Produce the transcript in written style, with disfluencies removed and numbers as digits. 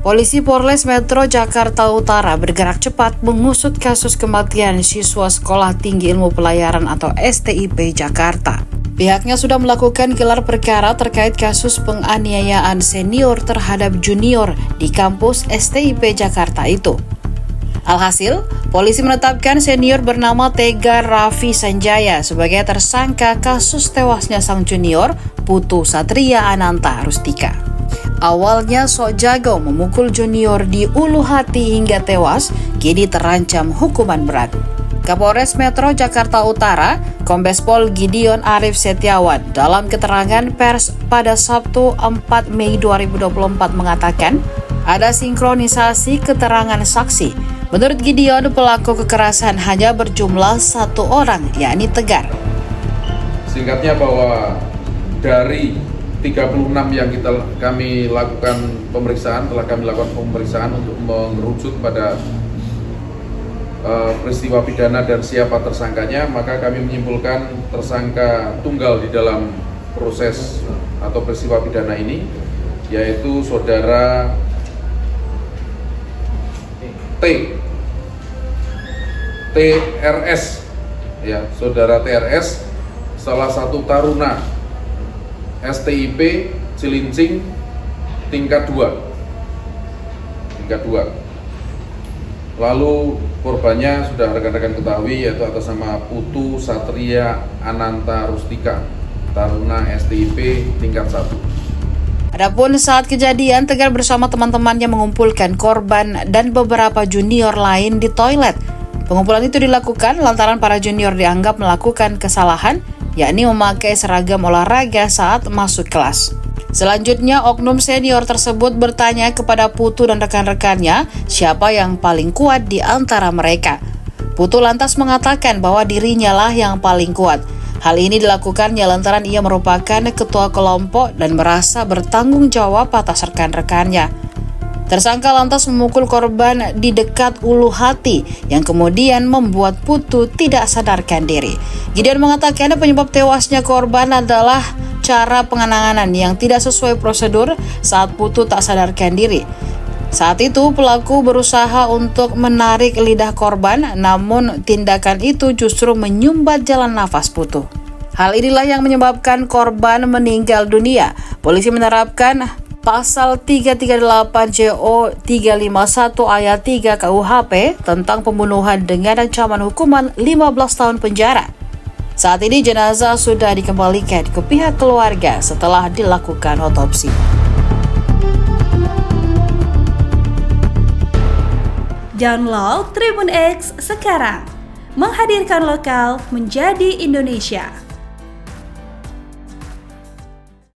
Polisi Polres Metro Jakarta Utara bergerak cepat mengusut kasus kematian siswa Sekolah Tinggi Ilmu Pelayaran atau STIP Jakarta. Pihaknya sudah melakukan gelar perkara terkait kasus penganiayaan senior terhadap junior di kampus STIP Jakarta itu. Alhasil, polisi menetapkan senior bernama Tega Raffi Sanjaya sebagai tersangka kasus tewasnya sang junior Putu Satria Ananta Rustika. Awalnya sok jago memukul junior di ulu hati hingga tewas, kini terancam hukuman berat. Kapolres Metro Jakarta Utara, Kombes Pol Gideon Arif Setiawan, dalam keterangan pers pada Sabtu 4 Mei 2024 mengatakan, ada sinkronisasi keterangan saksi. Menurut Gideon, pelaku kekerasan hanya berjumlah satu orang, yakni Tegar. Singkatnya bahwa dari 36 yang kami lakukan pemeriksaan, telah kami lakukan pemeriksaan untuk mengerucut pada peristiwa pidana dan siapa tersangkanya, maka kami menyimpulkan tersangka tunggal di dalam proses atau peristiwa pidana ini, yaitu saudara TRS, ya, saudara TRS, salah satu taruna STIP Cilincing tingkat 2. Lalu korbannya sudah rekan-rekan ketahui, yaitu atas nama Putu Satria Ananta Rustika, taruna STIP tingkat 1. Adapun saat kejadian, Tegar bersama teman-temannya mengumpulkan korban dan beberapa junior lain di toilet. Pengumpulan itu dilakukan lantaran para junior dianggap melakukan kesalahan, yakni memakai seragam olahraga saat masuk kelas. Selanjutnya, oknum senior tersebut bertanya kepada Putu dan rekan-rekannya siapa yang paling kuat di antara mereka. Putu lantas mengatakan bahwa dirinya lah yang paling kuat. Hal ini dilakukannya lantaran ia merupakan ketua kelompok dan merasa bertanggung jawab atas rekan-rekannya. Tersangka lantas memukul korban di dekat ulu hati yang kemudian membuat Putu tidak sadarkan diri. Gideon mengatakan penyebab tewasnya korban adalah cara penanganan yang tidak sesuai prosedur saat Putu tak sadarkan diri. Saat itu pelaku berusaha untuk menarik lidah korban, namun tindakan itu justru menyumbat jalan nafas Putu. Hal inilah yang menyebabkan korban meninggal dunia. Polisi menerapkan Pasal 338 JO 351 ayat 3 KUHP tentang pembunuhan dengan ancaman hukuman 15 tahun penjara. Saat ini jenazah sudah dikembalikan ke pihak keluarga setelah dilakukan otopsi. Download Tribun X sekarang, menghadirkan lokal menjadi Indonesia.